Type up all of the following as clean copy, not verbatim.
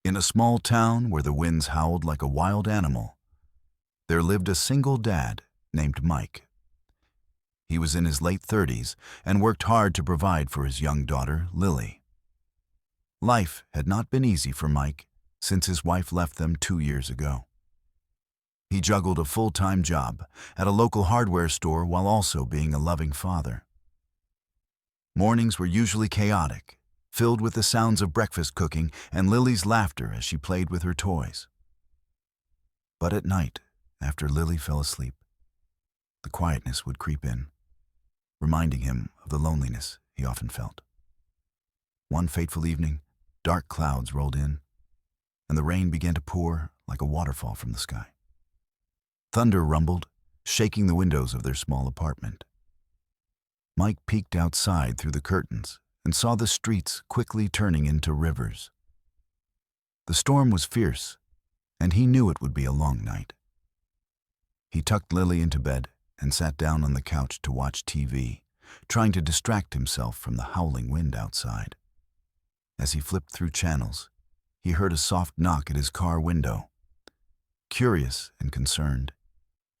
In a small town where the winds howled like a wild animal, there lived a single dad named Mike. He was in his late 30s and worked hard to provide for his young daughter, Lily. Life had not been easy for Mike since his wife left them 2 years ago. He juggled a full-time job at a local hardware store while also being a loving father. Mornings were usually chaotic, filled with the sounds of breakfast cooking and Lily's laughter as she played with her toys. But at night, after Lily fell asleep, the quietness would creep in, reminding him of the loneliness he often felt. One fateful evening, dark clouds rolled in, and the rain began to pour like a waterfall from the sky. Thunder rumbled, shaking the windows of their small apartment. Mike peeked outside through the curtains and saw the streets quickly turning into rivers. The storm was fierce, and he knew it would be a long night. He tucked Lily into bed and sat down on the couch to watch TV, trying to distract himself from the howling wind outside. As he flipped through channels, he heard a soft knock at his car window. Curious and concerned,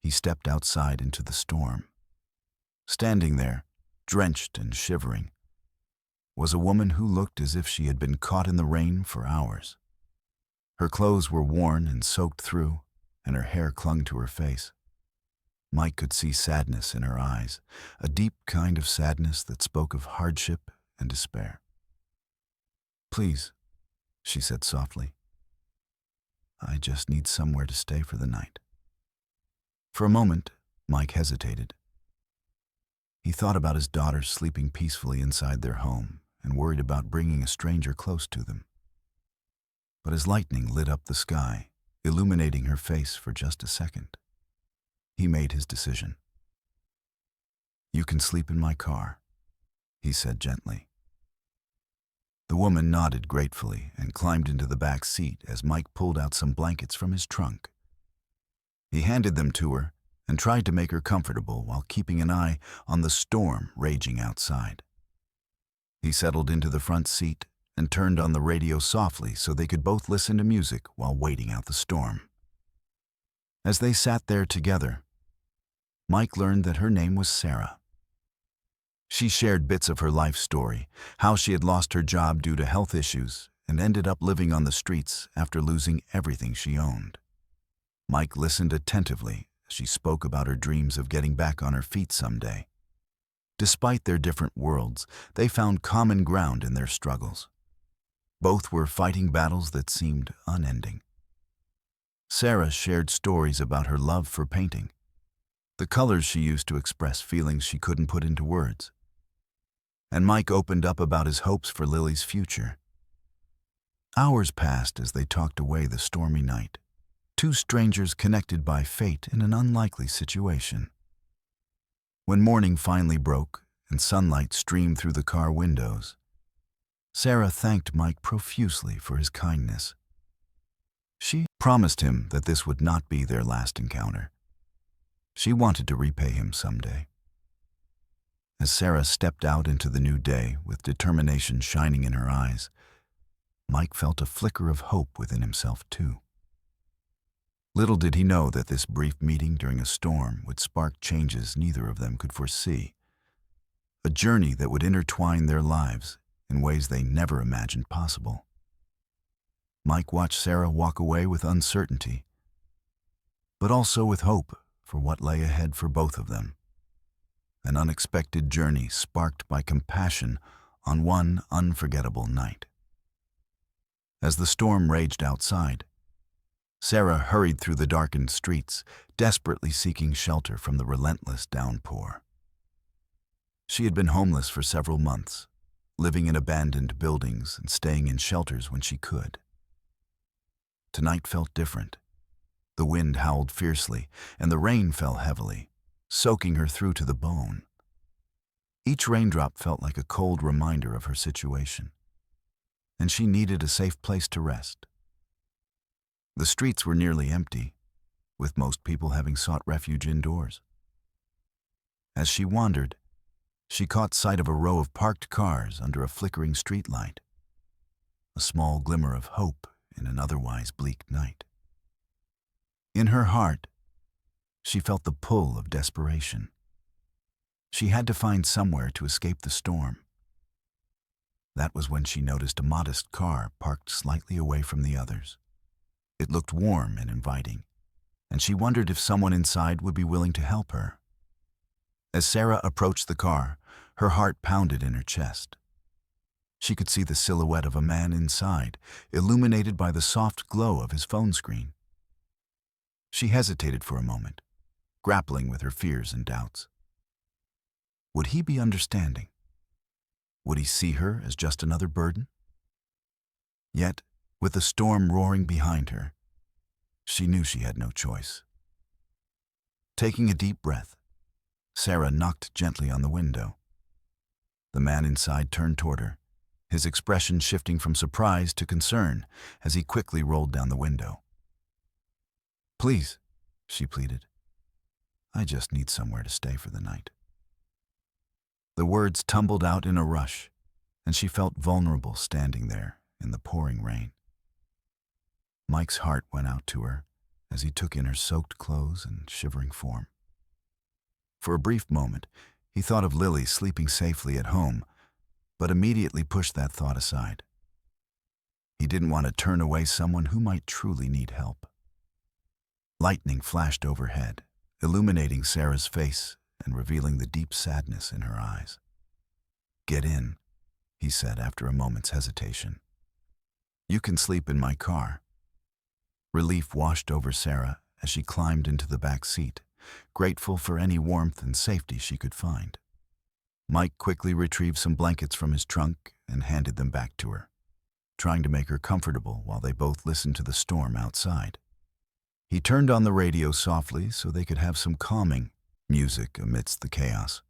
he stepped outside into the storm. Standing there, drenched and shivering, was a woman who looked as if she had been caught in the rain for hours. Her clothes were worn and soaked through, and her hair clung to her face. Mike could see sadness in her eyes, a deep kind of sadness that spoke of hardship and despair. "Please," she said softly, "I just need somewhere to stay for the night." For a moment, Mike hesitated. He thought about his daughters sleeping peacefully inside their home and worried about bringing a stranger close to them. But as lightning lit up the sky, illuminating her face for just a second, he made his decision. "You can sleep in my car," he said gently. The woman nodded gratefully and climbed into the back seat as Mike pulled out some blankets from his trunk. He handed them to her and tried to make her comfortable while keeping an eye on the storm raging outside. He settled into the front seat and turned on the radio softly so they could both listen to music while waiting out the storm. As they sat there together, Mike learned that her name was Sarah. She shared bits of her life story, how she had lost her job due to health issues and ended up living on the streets after losing everything she owned. Mike listened attentively as she spoke about her dreams of getting back on her feet someday. Despite their different worlds, they found common ground in their struggles. Both were fighting battles that seemed unending. Sarah shared stories about her love for painting, the colors she used to express feelings she couldn't put into words. And Mike opened up about his hopes for Lily's future. Hours passed as they talked away the stormy night, two strangers connected by fate in an unlikely situation. When morning finally broke and sunlight streamed through the car windows, Sarah thanked Mike profusely for his kindness. She promised him that this would not be their last encounter. She wanted to repay him someday. As Sarah stepped out into the new day with determination shining in her eyes, Mike felt a flicker of hope within himself too. Little did he know that this brief meeting during a storm would spark changes neither of them could foresee, a journey that would intertwine their lives in ways they never imagined possible. Mike watched Sarah walk away with uncertainty, but also with hope for what lay ahead for both of them. An unexpected journey sparked by compassion on one unforgettable night. As the storm raged outside, Sarah hurried through the darkened streets, desperately seeking shelter from the relentless downpour. She had been homeless for several months, living in abandoned buildings and staying in shelters when she could. Tonight felt different. The wind howled fiercely, and the rain fell heavily, soaking her through to the bone. Each raindrop felt like a cold reminder of her situation, and she needed a safe place to rest. The streets were nearly empty, with most people having sought refuge indoors. As she wandered, she caught sight of a row of parked cars under a flickering streetlight. A small glimmer of hope in an otherwise bleak night. In her heart, she felt the pull of desperation. She had to find somewhere to escape the storm. That was when she noticed a modest car parked slightly away from the others. It looked warm and inviting, and she wondered if someone inside would be willing to help her. As Sarah approached the car, her heart pounded in her chest. She could see the silhouette of a man inside, illuminated by the soft glow of his phone screen. She hesitated for a moment, grappling with her fears and doubts. Would he be understanding? Would he see her as just another burden? Yet, with the storm roaring behind her, she knew she had no choice. Taking a deep breath, Sarah knocked gently on the window. The man inside turned toward her, his expression shifting from surprise to concern as he quickly rolled down the window. "Please," she pleaded. "I just need somewhere to stay for the night." The words tumbled out in a rush, and she felt vulnerable standing there in the pouring rain. Mike's heart went out to her as he took in her soaked clothes and shivering form. For a brief moment, he thought of Lily sleeping safely at home, but immediately pushed that thought aside. He didn't want to turn away someone who might truly need help. Lightning flashed overhead, illuminating Sarah's face and revealing the deep sadness in her eyes. "Get in," he said after a moment's hesitation. "You can sleep in my car." Relief washed over Sarah as she climbed into the back seat, grateful for any warmth and safety she could find. Mike quickly retrieved some blankets from his trunk and handed them back to her, trying to make her comfortable while they both listened to the storm outside. He turned on the radio softly so they could have some calming music amidst the chaos.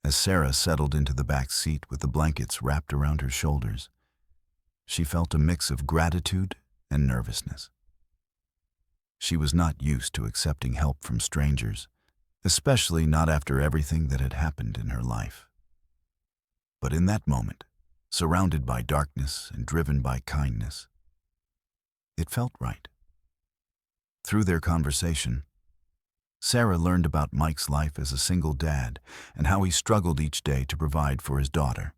As Sarah settled into the back seat with the blankets wrapped around her shoulders, she felt a mix of gratitude and nervousness. She was not used to accepting help from strangers, especially not after everything that had happened in her life. But in that moment, surrounded by darkness and driven by kindness, it felt right. Through their conversation, Sarah learned about Mike's life as a single dad and how he struggled each day to provide for his daughter.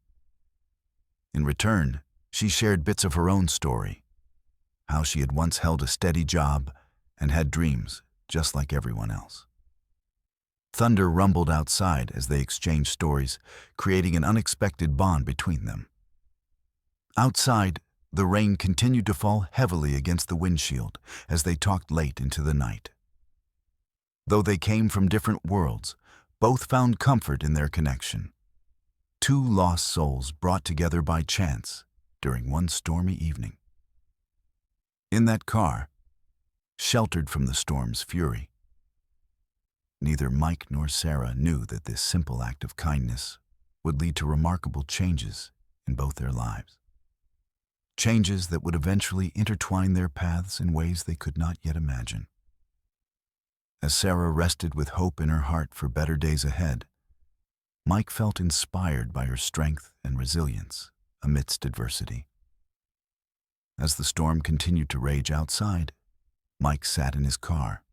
In return, she shared bits of her own story, how she had once held a steady job and had dreams just like everyone else. Thunder rumbled outside as they exchanged stories, creating an unexpected bond between them. Outside, the rain continued to fall heavily against the windshield as they talked late into the night. Though they came from different worlds, both found comfort in their connection. Two lost souls brought together by chance during one stormy evening. In that car, sheltered from the storm's fury, neither Mike nor Sarah knew that this simple act of kindness would lead to remarkable changes in both their lives. Changes that would eventually intertwine their paths in ways they could not yet imagine. As Sarah rested with hope in her heart for better days ahead, Mike felt inspired by her strength and resilience amidst adversity. As the storm continued to rage outside, Mike sat in his car,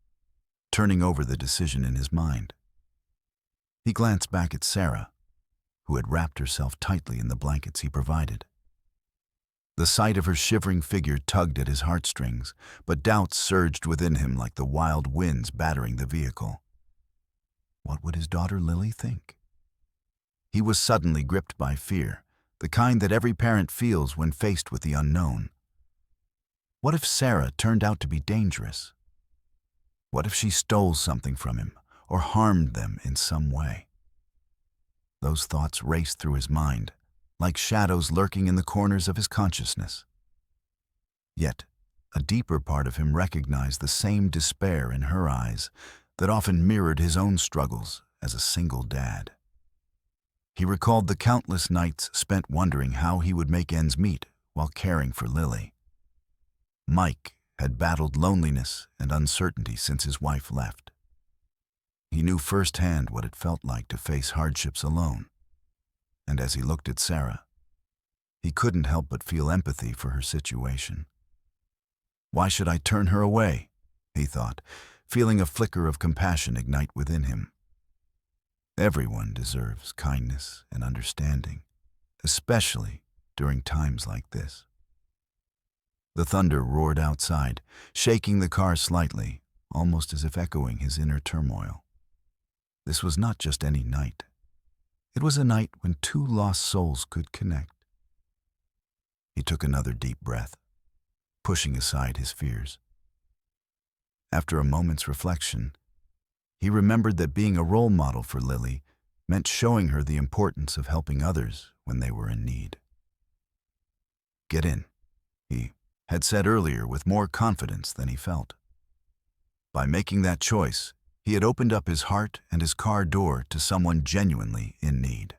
turning over the decision in his mind. He glanced back at Sarah, who had wrapped herself tightly in the blankets he provided. The sight of her shivering figure tugged at his heartstrings, but doubts surged within him like the wild winds battering the vehicle. What would his daughter Lily think? He was suddenly gripped by fear, the kind that every parent feels when faced with the unknown. What if Sarah turned out to be dangerous? What if she stole something from him or harmed them in some way? Those thoughts raced through his mind, like shadows lurking in the corners of his consciousness. Yet, a deeper part of him recognized the same despair in her eyes that often mirrored his own struggles as a single dad. He recalled the countless nights spent wondering how he would make ends meet while caring for Lily. Mike had battled loneliness and uncertainty since his wife left. He knew firsthand what it felt like to face hardships alone. And as he looked at Sarah, He couldn't help but feel empathy for her situation. Why should I turn her away? He thought, feeling a flicker of compassion ignite within him. Everyone deserves kindness and understanding, especially during times like this. The thunder roared outside, shaking the car slightly, almost as if echoing his inner turmoil. This was not just any night. It was a night when two lost souls could connect. He took another deep breath, pushing aside his fears. After a moment's reflection, he remembered that being a role model for Lily meant showing her the importance of helping others when they were in need. "Get in," he had said earlier with more confidence than he felt. By making that choice, he had opened up his heart and his car door to someone genuinely in need.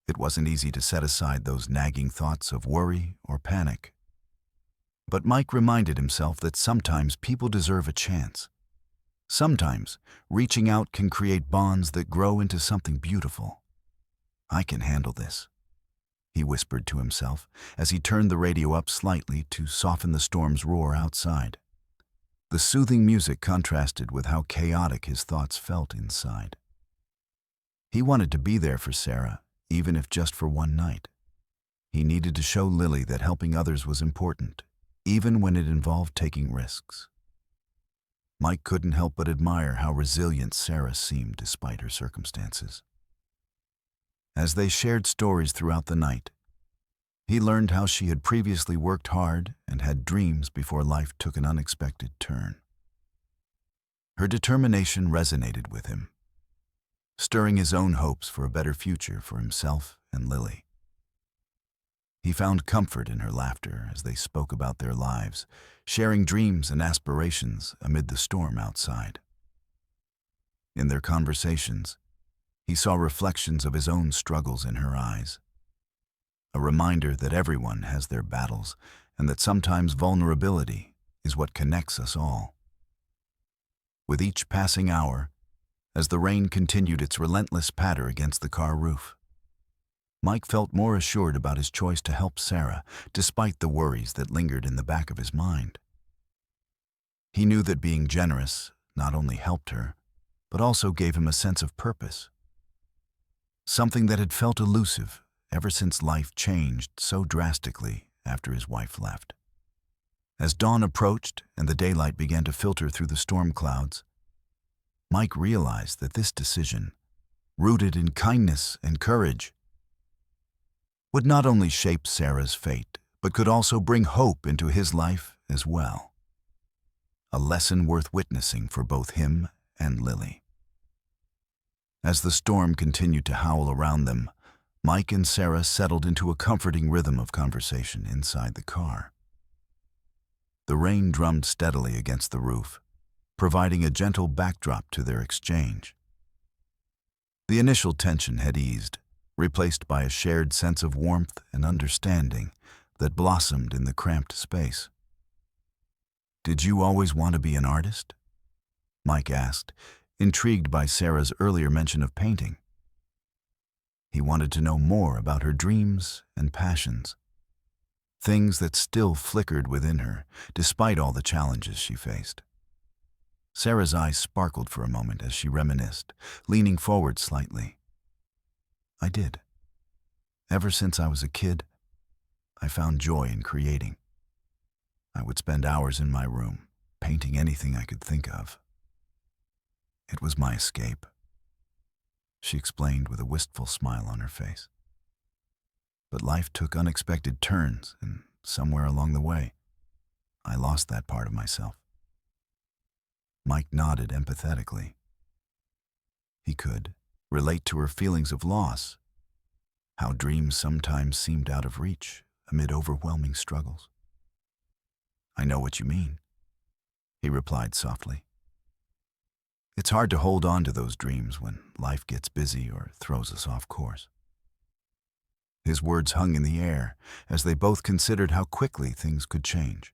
It wasn't easy to set aside those nagging thoughts of worry or panic. But Mike reminded himself that sometimes people deserve a chance. Sometimes reaching out can create bonds that grow into something beautiful. "I can handle this," he whispered to himself as he turned the radio up slightly to soften the storm's roar outside. The soothing music contrasted with how chaotic his thoughts felt inside. He wanted to be there for Sarah, even if just for one night. He needed to show Lily that helping others was important, even when it involved taking risks. Mike couldn't help but admire how resilient Sarah seemed despite her circumstances. As they shared stories throughout the night, he learned how she had previously worked hard and had dreams before life took an unexpected turn. Her determination resonated with him, stirring his own hopes for a better future for himself and Lily. He found comfort in her laughter as they spoke about their lives, sharing dreams and aspirations amid the storm outside. In their conversations, he saw reflections of his own struggles in her eyes, a reminder that everyone has their battles and that sometimes vulnerability is what connects us all. With each passing hour, as the rain continued its relentless patter against the car roof, Mike felt more assured about his choice to help Sarah, despite the worries that lingered in the back of his mind. He knew that being generous not only helped her, but also gave him a sense of purpose, something that had felt elusive ever since life changed so drastically after his wife left. As dawn approached and the daylight began to filter through the storm clouds, Mike realized that this decision, rooted in kindness and courage, would not only shape Sarah's fate, but could also bring hope into his life as well. A lesson worth witnessing for both him and Lily. As the storm continued to howl around them, Mike and Sarah settled into a comforting rhythm of conversation inside the car. The rain drummed steadily against the roof, providing a gentle backdrop to their exchange. The initial tension had eased, replaced by a shared sense of warmth and understanding that blossomed in the cramped space. "Did you always want to be an artist?" Mike asked, intrigued by Sarah's earlier mention of painting. He wanted to know more about her dreams and passions, things that still flickered within her, despite all the challenges she faced. Sarah's eyes sparkled for a moment as she reminisced, leaning forward slightly. "I did. Ever since I was a kid, I found joy in creating. I would spend hours in my room, painting anything I could think of. It was my escape," she explained with a wistful smile on her face. "But life took unexpected turns, and somewhere along the way, I lost that part of myself." Mike nodded empathetically. He could relate to her feelings of loss, how dreams sometimes seemed out of reach amid overwhelming struggles. "I know what you mean," he replied softly. "It's hard to hold on to those dreams when life gets busy or throws us off course." His words hung in the air as they both considered how quickly things could change.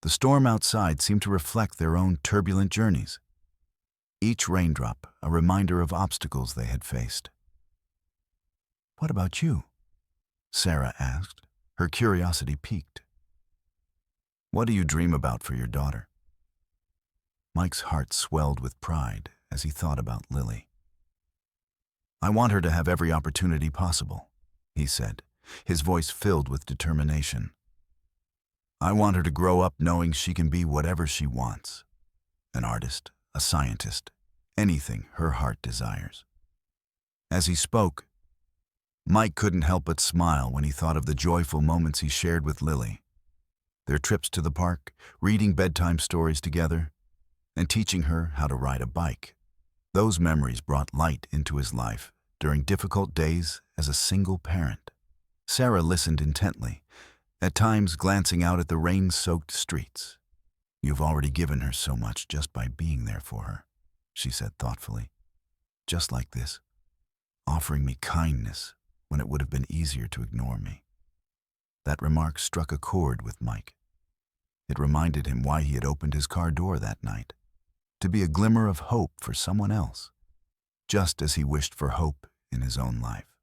The storm outside seemed to reflect their own turbulent journeys, each raindrop a reminder of obstacles they had faced. "What about you?" Sarah asked, her curiosity piqued. What do you dream about for your daughter? Mike's heart swelled with pride as he thought about Lily. I want her to have every opportunity possible, he said, his voice filled with determination. I want her to grow up knowing she can be whatever she wants. An artist, a scientist, anything her heart desires. As he spoke, Mike couldn't help but smile when he thought of the joyful moments he shared with Lily. Their trips to the park, reading bedtime stories together, and teaching her how to ride a bike. Those memories brought light into his life during difficult days as a single parent. Sarah listened intently, at times glancing out at the rain-soaked streets. You've already given her so much just by being there for her, she said thoughtfully. Just like this, offering me kindness when it would have been easier to ignore me. That remark struck a chord with Mike. It reminded him why he had opened his car door that night, to be a glimmer of hope for someone else, just as he wished for hope in his own life.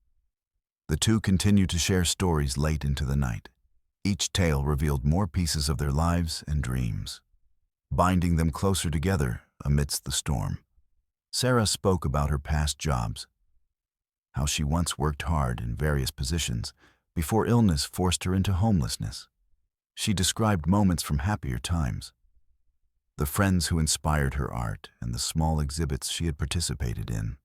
The two continued to share stories late into the night. Each tale revealed more pieces of their lives and dreams, binding them closer together amidst the storm. Sarah spoke about her past jobs, how she once worked hard in various positions before illness forced her into homelessness. She described moments from happier times, the friends who inspired her art and the small exhibits she had participated in.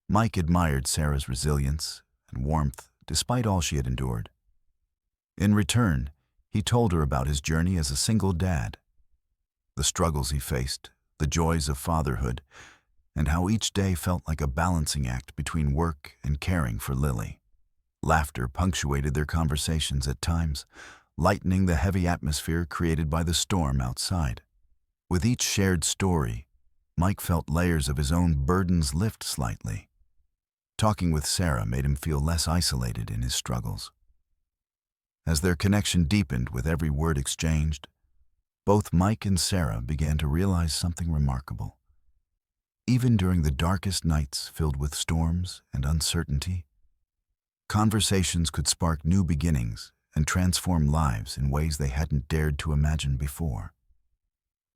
Mike admired Sarah's resilience and warmth despite all she had endured. In return, he told her about his journey as a single dad, the struggles he faced, the joys of fatherhood, and how each day felt like a balancing act between work and caring for Lily. Laughter punctuated their conversations at times, lightening the heavy atmosphere created by the storm outside. With each shared story, Mike felt layers of his own burdens lift slightly. Talking with Sarah made him feel less isolated in his struggles. As their connection deepened with every word exchanged, both Mike and Sarah began to realize something remarkable. Even during the darkest nights filled with storms and uncertainty, conversations could spark new beginnings and transform lives in ways they hadn't dared to imagine before.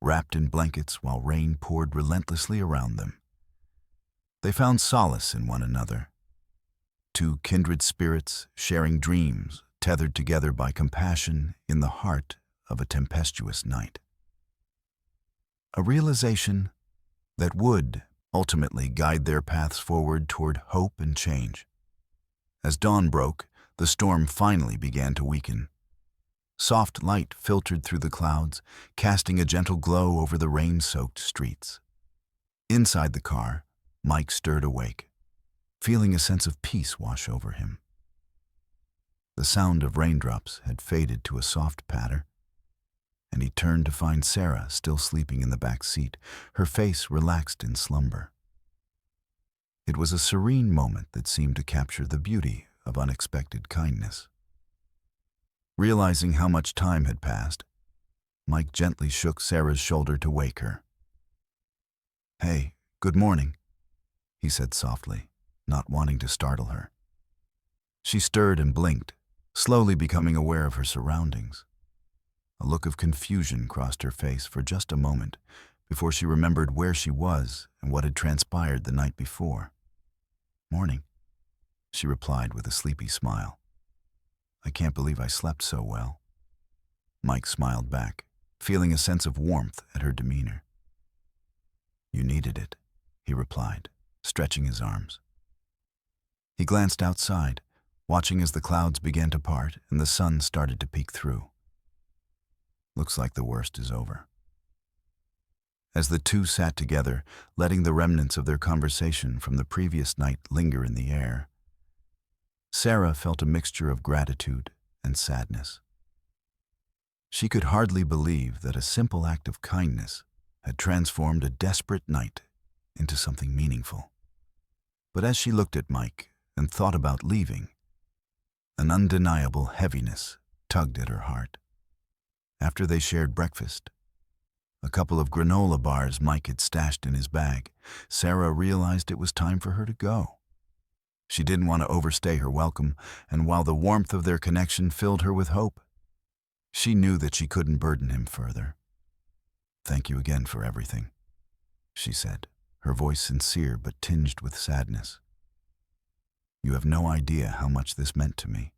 Wrapped in blankets while rain poured relentlessly around them, they found solace in one another. Two kindred spirits sharing dreams, tethered together by compassion in the heart of a tempestuous night. A realization that would ultimately guide their paths forward toward hope and change. As dawn broke, the storm finally began to weaken. Soft light filtered through the clouds, casting a gentle glow over the rain-soaked streets. Inside the car, Mike stirred awake, feeling a sense of peace wash over him. The sound of raindrops had faded to a soft patter, and he turned to find Sarah still sleeping in the back seat, her face relaxed in slumber. It was a serene moment that seemed to capture the beauty of unexpected kindness. Realizing how much time had passed, Mike gently shook Sarah's shoulder to wake her. "Hey, good morning," he said softly, not wanting to startle her. She stirred and blinked, slowly becoming aware of her surroundings. A look of confusion crossed her face for just a moment before she remembered where she was and what had transpired the night before. "Morning," she replied with a sleepy smile. "I can't believe I slept so well." Mike smiled back, feeling a sense of warmth at her demeanor. "You needed it," he replied, stretching his arms. He glanced outside, watching as the clouds began to part and the sun started to peek through. Looks like the worst is over. As the two sat together, letting the remnants of their conversation from the previous night linger in the air, Sarah felt a mixture of gratitude and sadness. She could hardly believe that a simple act of kindness had transformed a desperate night into something meaningful. But as she looked at Mike and thought about leaving, an undeniable heaviness tugged at her heart. After they shared breakfast, a couple of granola bars Mike had stashed in his bag, Sarah realized it was time for her to go. She didn't want to overstay her welcome, and while the warmth of their connection filled her with hope, she knew that she couldn't burden him further. "Thank you again for everything," she said, her voice sincere but tinged with sadness. "You have no idea how much this meant to me."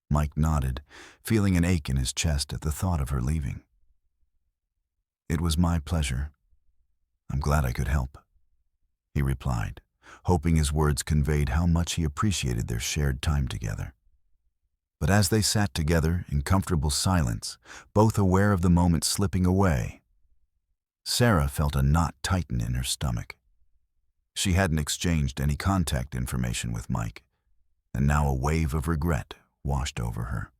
Mike nodded, feeling an ache in his chest at the thought of her leaving. "It was my pleasure. I'm glad I could help," he replied, hoping his words conveyed how much he appreciated their shared time together. But as they sat together in comfortable silence, both aware of the moment slipping away, Sarah felt a knot tighten in her stomach. She hadn't exchanged any contact information with Mike, and now a wave of regret washed over her.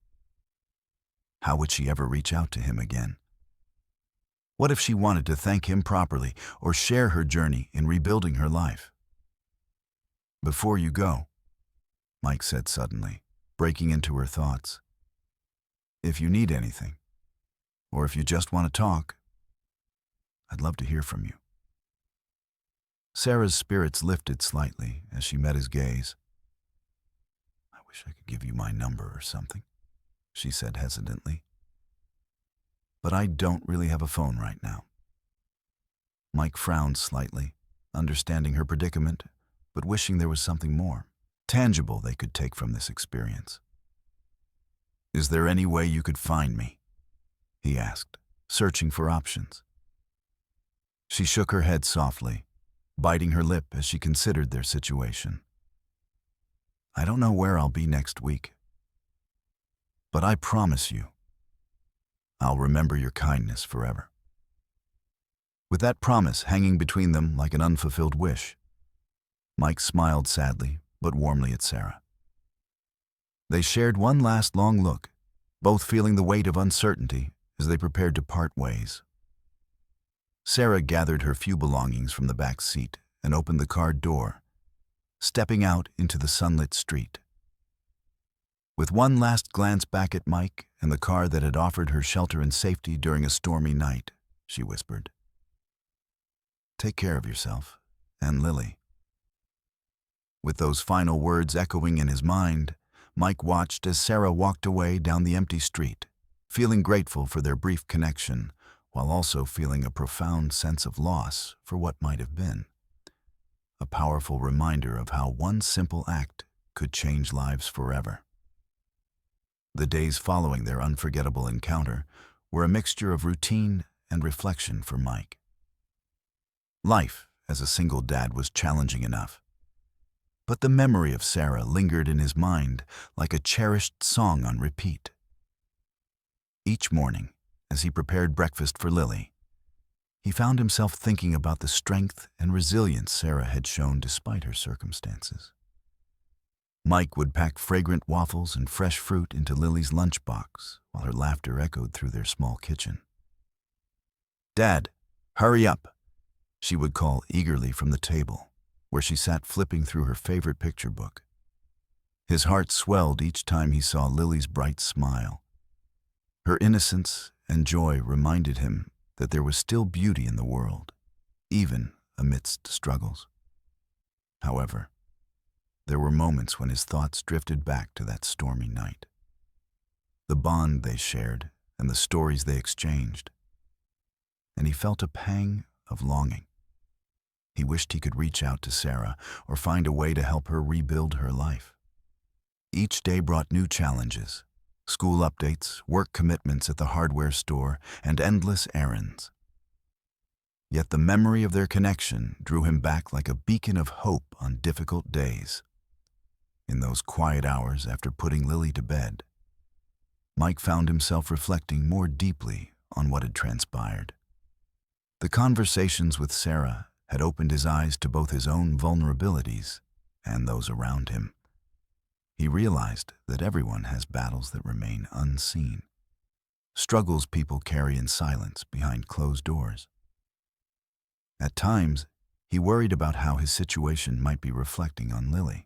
How would she ever reach out to him again? What if she wanted to thank him properly or share her journey in rebuilding her life? "Before you go," Mike said suddenly, breaking into her thoughts, "if you need anything, or if you just want to talk, I'd love to hear from you." Sarah's spirits lifted slightly as she met his gaze. "I wish I could give you my number or something," she said hesitantly. "But I don't really have a phone right now." Mike frowned slightly, understanding her predicament, but wishing there was something more tangible they could take from this experience. "Is there any way you could find me?" he asked, searching for options. She shook her head softly, biting her lip as she considered their situation. "I don't know where I'll be next week, but I promise you, I'll remember your kindness forever." With that promise hanging between them like an unfulfilled wish, Mike smiled sadly but warmly at Sarah. They shared one last long look, both feeling the weight of uncertainty as they prepared to part ways. Sarah gathered her few belongings from the back seat and opened the car door, stepping out into the sunlit street. With one last glance back at Mike and the car that had offered her shelter and safety during a stormy night, she whispered, "Take care of yourself and Lily." With those final words echoing in his mind, Mike watched as Sarah walked away down the empty street, feeling grateful for their brief connection, while also feeling a profound sense of loss for what might have been. A powerful reminder of how one simple act could change lives forever. The days following their unforgettable encounter were a mixture of routine and reflection for Mike. Life as a single dad was challenging enough, but the memory of Sarah lingered in his mind like a cherished song on repeat. Each morning, as he prepared breakfast for Lily, he found himself thinking about the strength and resilience Sarah had shown despite her circumstances. Mike would pack fragrant waffles and fresh fruit into Lily's lunchbox while her laughter echoed through their small kitchen. "Dad, hurry up," she would call eagerly from the table, where she sat flipping through her favorite picture book. His heart swelled each time he saw Lily's bright smile. Her innocence and joy reminded him that there was still beauty in the world, even amidst struggles. However, there were moments when his thoughts drifted back to that stormy night. The bond they shared and the stories they exchanged, and he felt a pang of longing. He wished he could reach out to Sarah or find a way to help her rebuild her life. Each day brought new challenges, school updates, work commitments at the hardware store, and endless errands. Yet the memory of their connection drew him back like a beacon of hope on difficult days. In those quiet hours after putting Lily to bed, Mike found himself reflecting more deeply on what had transpired. The conversations with Sarah had opened his eyes to both his own vulnerabilities and those around him. He realized that everyone has battles that remain unseen, struggles people carry in silence behind closed doors. At times, he worried about how his situation might be reflecting on Lily.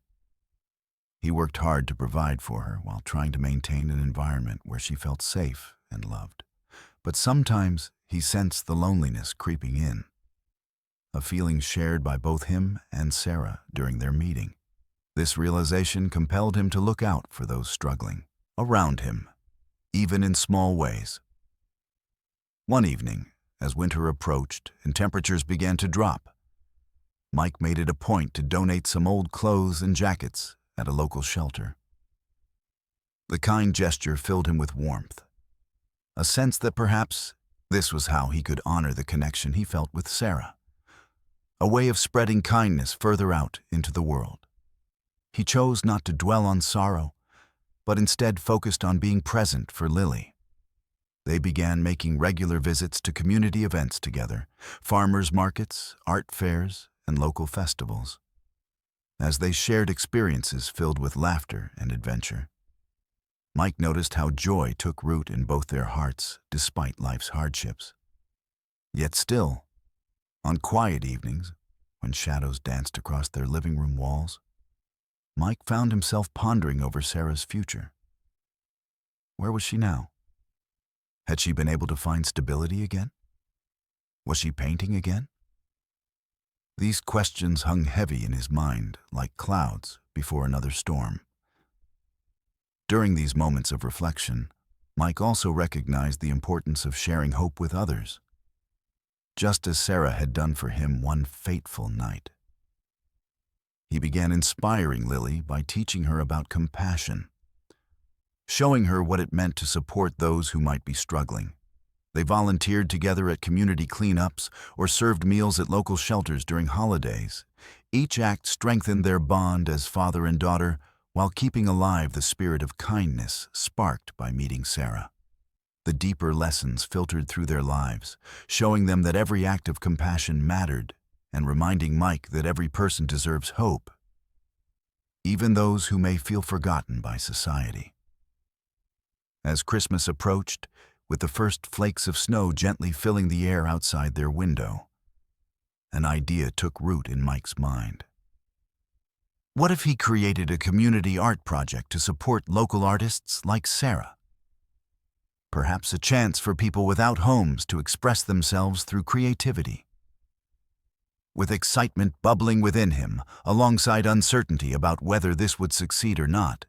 He worked hard to provide for her while trying to maintain an environment where she felt safe and loved. But sometimes he sensed the loneliness creeping in, a feeling shared by both him and Sarah during their meeting. This realization compelled him to look out for those struggling around him, even in small ways. One evening, as winter approached and temperatures began to drop, Mike made it a point to donate some old clothes and jackets at a local shelter. The kind gesture filled him with warmth, a sense that perhaps this was how he could honor the connection he felt with Sarah, a way of spreading kindness further out into the world. He chose not to dwell on sorrow, but instead focused on being present for Lily. They began making regular visits to community events together, farmers' markets, art fairs, and local festivals. As they shared experiences filled with laughter and adventure, Mike noticed how joy took root in both their hearts despite life's hardships. Yet still, on quiet evenings, when shadows danced across their living room walls, Mike found himself pondering over Sarah's future. Where was she now? Had she been able to find stability again? Was she painting again? These questions hung heavy in his mind like clouds before another storm. During these moments of reflection, Mike also recognized the importance of sharing hope with others, just as Sarah had done for him one fateful night. He began inspiring Lily by teaching her about compassion, showing her what it meant to support those who might be struggling. They volunteered together at community cleanups or served meals at local shelters during holidays. Each act strengthened their bond as father and daughter while keeping alive the spirit of kindness sparked by meeting Sarah. The deeper lessons filtered through their lives, showing them that every act of compassion mattered and reminding Mike that every person deserves hope, even those who may feel forgotten by society. As Christmas approached, with the first flakes of snow gently filling the air outside their window, an idea took root in Mike's mind. What if he created a community art project to support local artists like Sarah? Perhaps a chance for people without homes to express themselves through creativity. With excitement bubbling within him, alongside uncertainty about whether this would succeed or not,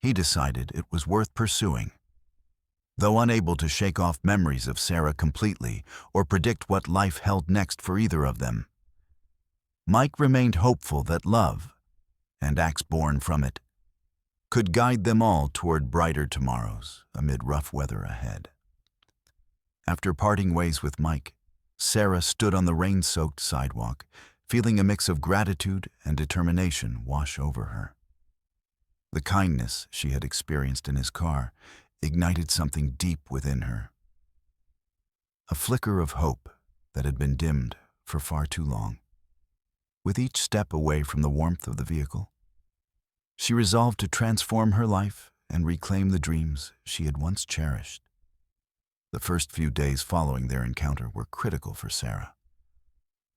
he decided it was worth pursuing. Though unable to shake off memories of Sarah completely or predict what life held next for either of them, Mike remained hopeful that love, and acts born from it, could guide them all toward brighter tomorrows amid rough weather ahead. After parting ways with Mike, Sarah stood on the rain-soaked sidewalk, feeling a mix of gratitude and determination wash over her. The kindness she had experienced in his car ignited something deep within her, a flicker of hope that had been dimmed for far too long. With each step away from the warmth of the vehicle, she resolved to transform her life and reclaim the dreams she had once cherished. The first few days following their encounter were critical for Sarah.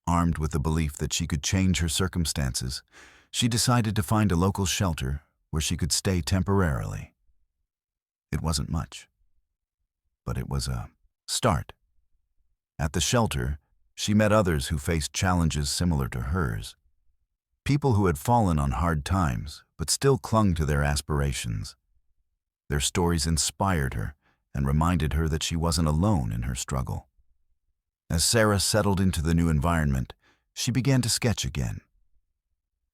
Armed with the belief that she could change her circumstances, she decided to find a local shelter where she could stay temporarily. It wasn't much, but it was a start. At the shelter, she met others who faced challenges similar to hers. People who had fallen on hard times but still clung to their aspirations. Their stories inspired her and reminded her that she wasn't alone in her struggle. As Sarah settled into the new environment, she began to sketch again.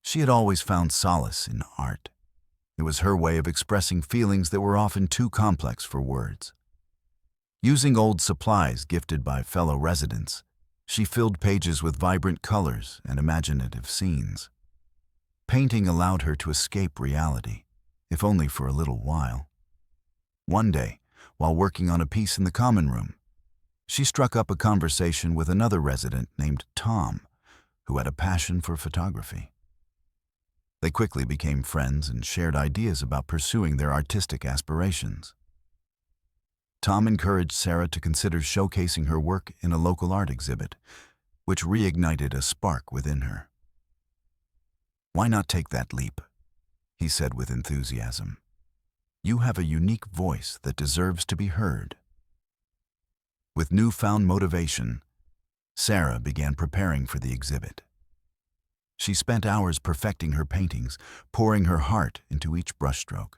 She had always found solace in art. It was her way of expressing feelings that were often too complex for words. Using old supplies gifted by fellow residents, she filled pages with vibrant colors and imaginative scenes. Painting allowed her to escape reality, if only for a little while. One day, while working on a piece in the common room, she struck up a conversation with another resident named Tom, who had a passion for photography. They quickly became friends and shared ideas about pursuing their artistic aspirations. Tom encouraged Sarah to consider showcasing her work in a local art exhibit, which reignited a spark within her. "Why not take that leap?" he said with enthusiasm. "You have a unique voice that deserves to be heard." With newfound motivation, Sarah began preparing for the exhibit. She spent hours perfecting her paintings, pouring her heart into each brushstroke.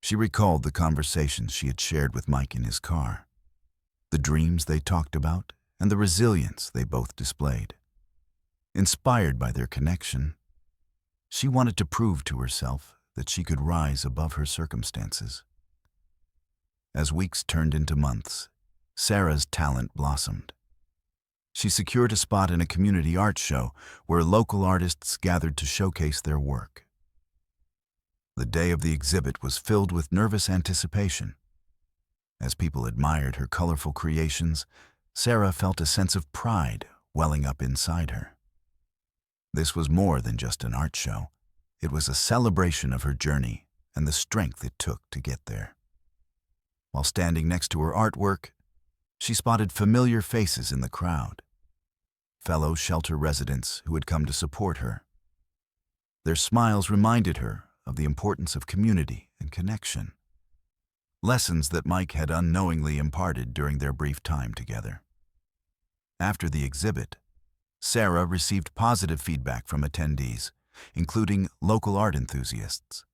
She recalled the conversations she had shared with Mike in his car, the dreams they talked about, and the resilience they both displayed. Inspired by their connection, she wanted to prove to herself that she could rise above her circumstances. As weeks turned into months, Sarah's talent blossomed. She secured a spot in a community art show where local artists gathered to showcase their work. The day of the exhibit was filled with nervous anticipation. As people admired her colorful creations, Sarah felt a sense of pride welling up inside her. This was more than just an art show. It was a celebration of her journey and the strength it took to get there. While standing next to her artwork, she spotted familiar faces in the crowd, fellow shelter residents who had come to support her. Their smiles reminded her of the importance of community and connection, lessons that Mike had unknowingly imparted during their brief time together. After the exhibit, Sarah received positive feedback from attendees, including local art enthusiasts.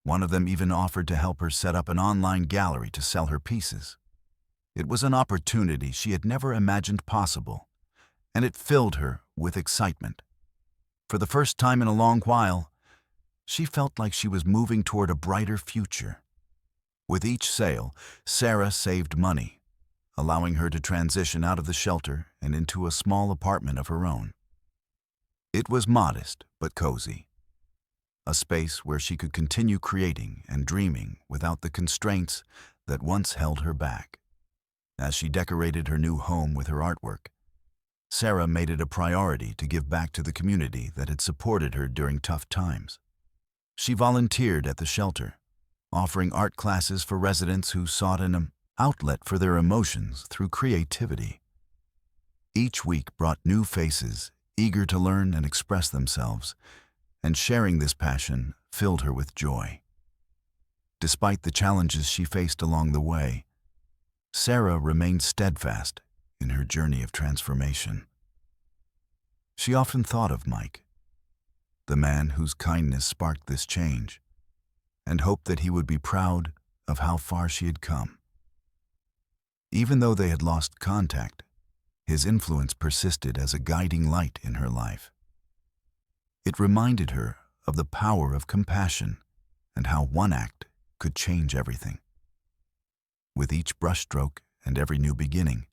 One of them even offered to help her set up an online gallery to sell her pieces. It was an opportunity she had never imagined possible, and it filled her with excitement. For the first time in a long while, she felt like she was moving toward a brighter future. With each sale, Sarah saved money, allowing her to transition out of the shelter and into a small apartment of her own. It was modest but cozy, a space where she could continue creating and dreaming without the constraints that once held her back. As she decorated her new home with her artwork, Sarah made it a priority to give back to the community that had supported her during tough times. She volunteered at the shelter, offering art classes for residents who sought an outlet for their emotions through creativity. Each week brought new faces, eager to learn and express themselves, and sharing this passion filled her with joy. Despite the challenges she faced along the way, Sarah remained steadfast in her journey of transformation. She often thought of Mike, the man whose kindness sparked this change, and hoped that he would be proud of how far she had come. Even though they had lost contact, his influence persisted as a guiding light in her life. It reminded her of the power of compassion and how one act could change everything. With each brushstroke and every new beginning,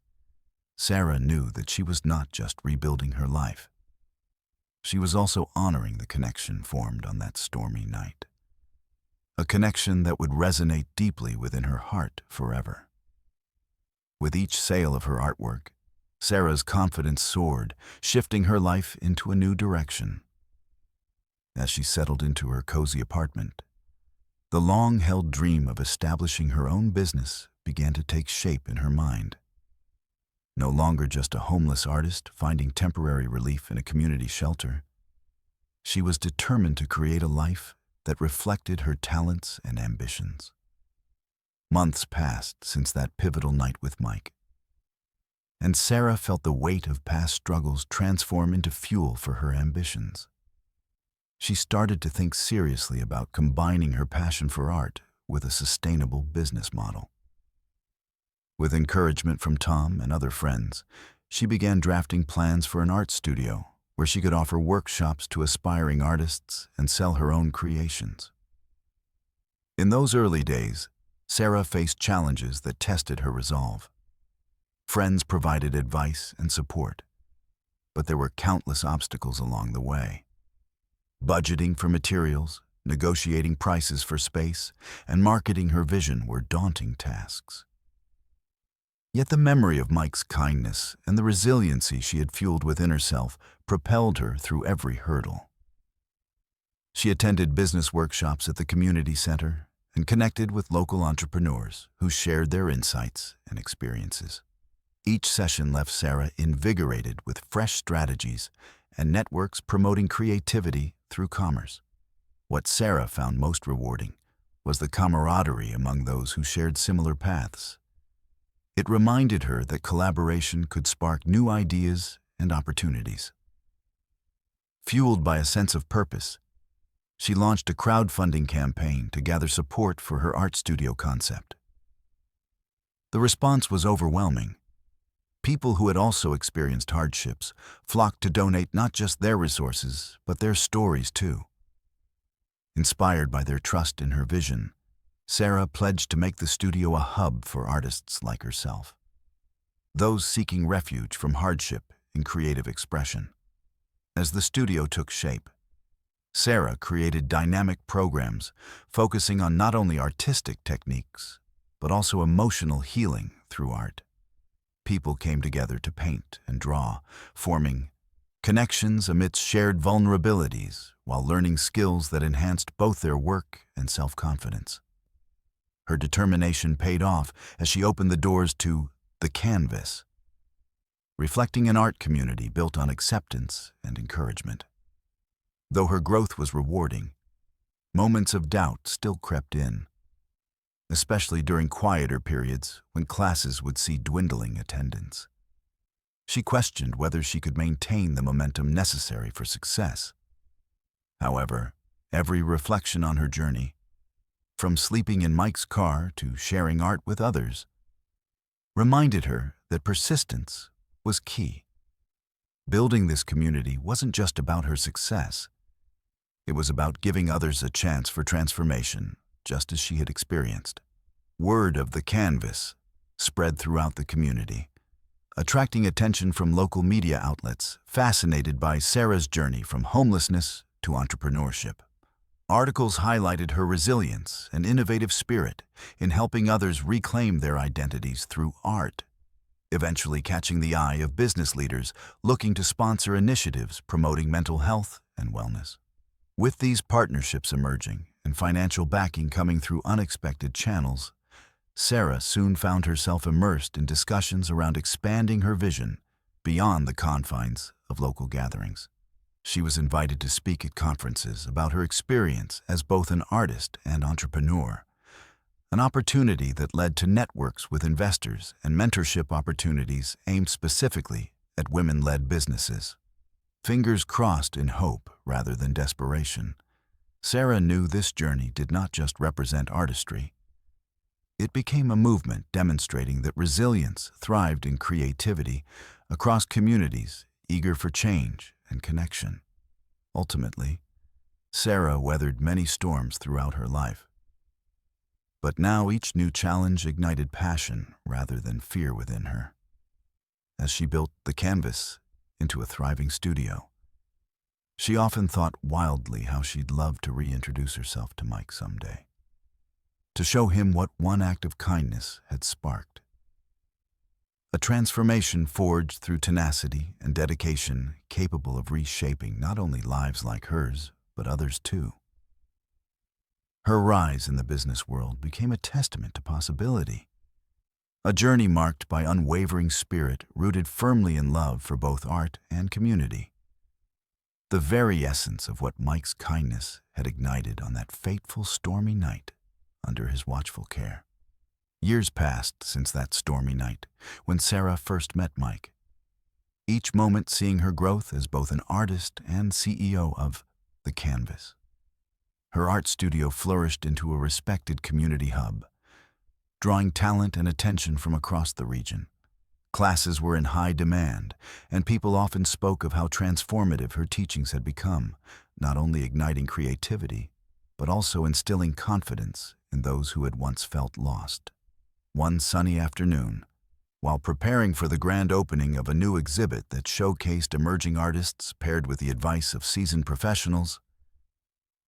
Sarah knew that she was not just rebuilding her life. She was also honoring the connection formed on that stormy night. A connection that would resonate deeply within her heart forever. With each sale of her artwork, Sarah's confidence soared, shifting her life into a new direction. As she settled into her cozy apartment, the long-held dream of establishing her own business began to take shape in her mind. No longer just a homeless artist finding temporary relief in a community shelter, she was determined to create a life that reflected her talents and ambitions. Months passed since that pivotal night with Mike, and Sarah felt the weight of past struggles transform into fuel for her ambitions. She started to think seriously about combining her passion for art with a sustainable business model. With encouragement from Tom and other friends, she began drafting plans for an art studio where she could offer workshops to aspiring artists and sell her own creations. In those early days, Sarah faced challenges that tested her resolve. Friends provided advice and support, but there were countless obstacles along the way. Budgeting for materials, negotiating prices for space, and marketing her vision were daunting tasks. Yet the memory of Mike's kindness and the resiliency she had fueled within herself propelled her through every hurdle. She attended business workshops at the community center and connected with local entrepreneurs who shared their insights and experiences. Each session left Sarah invigorated with fresh strategies and networks promoting creativity through commerce. What Sarah found most rewarding was the camaraderie among those who shared similar paths. It reminded her that collaboration could spark new ideas and opportunities. Fueled by a sense of purpose, she launched a crowdfunding campaign to gather support for her art studio concept. The response was overwhelming. People who had also experienced hardships flocked to donate not just their resources, but their stories too. Inspired by their trust in her vision, Sarah pledged to make the studio a hub for artists like herself, those seeking refuge from hardship in creative expression. As the studio took shape, Sarah created dynamic programs focusing on not only artistic techniques, but also emotional healing through art. People came together to paint and draw, forming connections amidst shared vulnerabilities while learning skills that enhanced both their work and self-confidence. Her determination paid off as she opened the doors to the canvas, reflecting an art community built on acceptance and encouragement. Though her growth was rewarding, moments of doubt still crept in, especially during quieter periods when classes would see dwindling attendance. She questioned whether she could maintain the momentum necessary for success. However, every reflection on her journey, from sleeping in Mike's car to sharing art with others, reminded her that persistence was key. Building this community wasn't just about her success. It was about giving others a chance for transformation, just as she had experienced. Word of the canvas spread throughout the community, attracting attention from local media outlets fascinated by Sarah's journey from homelessness to entrepreneurship. Articles highlighted her resilience and innovative spirit in helping others reclaim their identities through art, eventually catching the eye of business leaders looking to sponsor initiatives promoting mental health and wellness. With these partnerships emerging and financial backing coming through unexpected channels, Sarah soon found herself immersed in discussions around expanding her vision beyond the confines of local gatherings. She was invited to speak at conferences about her experience as both an artist and entrepreneur, an opportunity that led to networks with investors and mentorship opportunities aimed specifically at women-led businesses. Fingers crossed in hope rather than desperation, Sarah knew this journey did not just represent artistry. It became a movement demonstrating that resilience thrived in creativity across communities eager for change and connection. Ultimately, Sarah weathered many storms throughout her life. But now each new challenge ignited passion rather than fear within her. As she built the canvas into a thriving studio, she often thought wildly how she'd love to reintroduce herself to Mike someday, to show him what one act of kindness had sparked. A transformation forged through tenacity and dedication capable of reshaping not only lives like hers, but others too. Her rise in the business world became a testament to possibility, a journey marked by unwavering spirit rooted firmly in love for both art and community. The very essence of what Mike's kindness had ignited on that fateful stormy night under his watchful care. Years passed since that stormy night when Sarah first met Mike, each moment seeing her growth as both an artist and CEO of The Canvas. Her art studio flourished into a respected community hub, drawing talent and attention from across the region. Classes were in high demand, and people often spoke of how transformative her teachings had become, not only igniting creativity, but also instilling confidence in those who had once felt lost. One sunny afternoon, while preparing for the grand opening of a new exhibit that showcased emerging artists paired with the advice of seasoned professionals,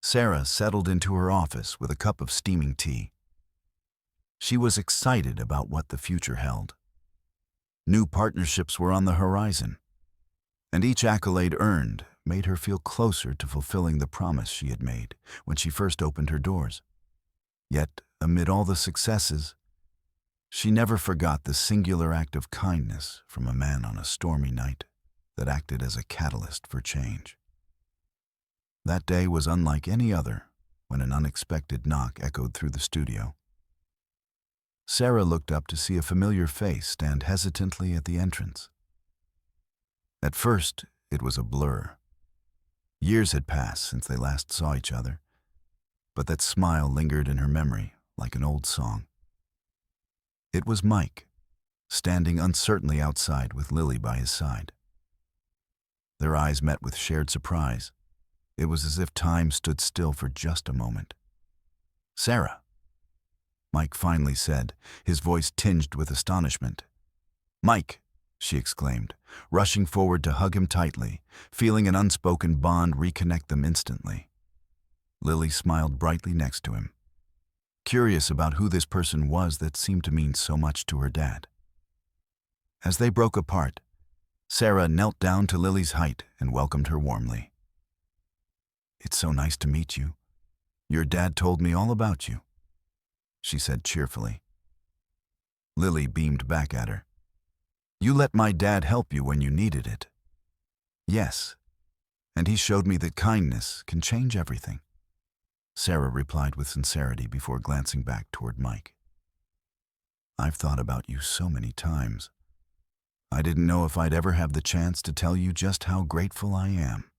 Sarah settled into her office with a cup of steaming tea. She was excited about what the future held. New partnerships were on the horizon, and each accolade earned made her feel closer to fulfilling the promise she had made when she first opened her doors. Yet, amid all the successes, she never forgot the singular act of kindness from a man on a stormy night that acted as a catalyst for change. That day was unlike any other when an unexpected knock echoed through the studio. Sarah looked up to see a familiar face stand hesitantly at the entrance. At first, it was a blur. Years had passed since they last saw each other, but that smile lingered in her memory like an old song. It was Mike, standing uncertainly outside with Lily by his side. Their eyes met with shared surprise. It was as if time stood still for just a moment. "Sarah," Mike finally said, his voice tinged with astonishment. "Mike," she exclaimed, rushing forward to hug him tightly, feeling an unspoken bond reconnect them instantly. Lily smiled brightly next to him, curious about who this person was that seemed to mean so much to her dad. As they broke apart, Sarah knelt down to Lily's height and welcomed her warmly. "It's so nice to meet you. Your dad told me all about you," she said cheerfully. Lily beamed back at her. "You let my dad help you when you needed it." "Yes, and he showed me that kindness can change everything," Sarah replied with sincerity before glancing back toward Mike. "I've thought about you so many times. I didn't know if I'd ever have the chance to tell you just how grateful I am."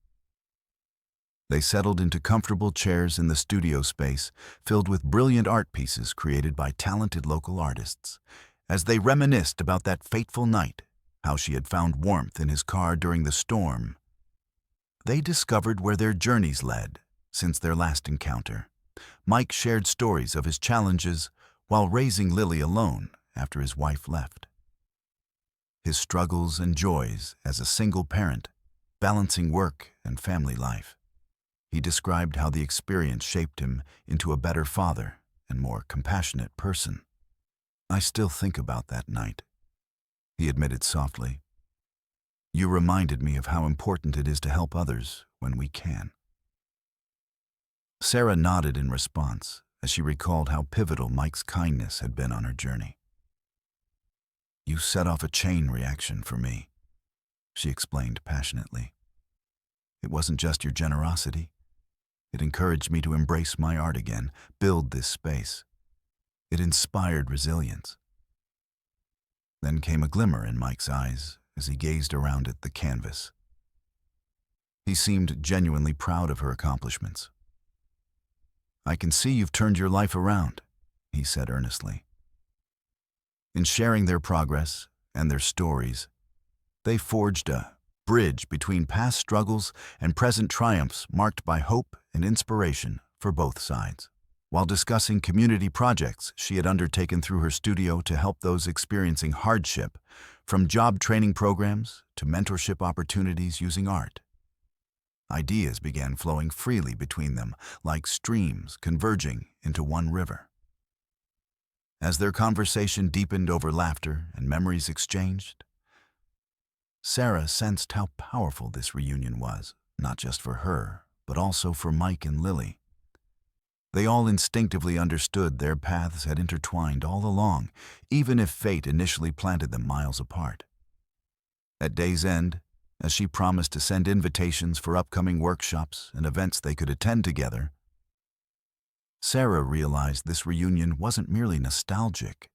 They settled into comfortable chairs in the studio space filled with brilliant art pieces created by talented local artists. As they reminisced about that fateful night, how she had found warmth in his car during the storm, they discovered where their journeys led since their last encounter. Mike shared stories of his challenges while raising Lily alone after his wife left. His struggles and joys as a single parent, balancing work and family life. He described how the experience shaped him into a better father and more compassionate person. "I still think about that night," he admitted softly. "You reminded me of how important it is to help others when we can." Sarah nodded in response as she recalled how pivotal Mike's kindness had been on her journey. "You set off a chain reaction for me," she explained passionately. "It wasn't just your generosity. It encouraged me to embrace my art again, build this space. It inspired resilience." Then came a glimmer in Mike's eyes as he gazed around at the canvas. He seemed genuinely proud of her accomplishments. "I can see you've turned your life around," he said earnestly. In sharing their progress and their stories, they forged a bridge between past struggles and present triumphs marked by hope and inspiration for both sides. While discussing community projects she had undertaken through her studio to help those experiencing hardship, from job training programs to mentorship opportunities using art, ideas began flowing freely between them like streams converging into one river. As their conversation deepened over laughter and memories exchanged, Sarah sensed how powerful this reunion was, not just for her, but also for Mike and Lily. They all instinctively understood their paths had intertwined all along, even if fate initially planted them miles apart. At day's end, as she promised to send invitations for upcoming workshops and events they could attend together, Sarah realized this reunion wasn't merely nostalgic.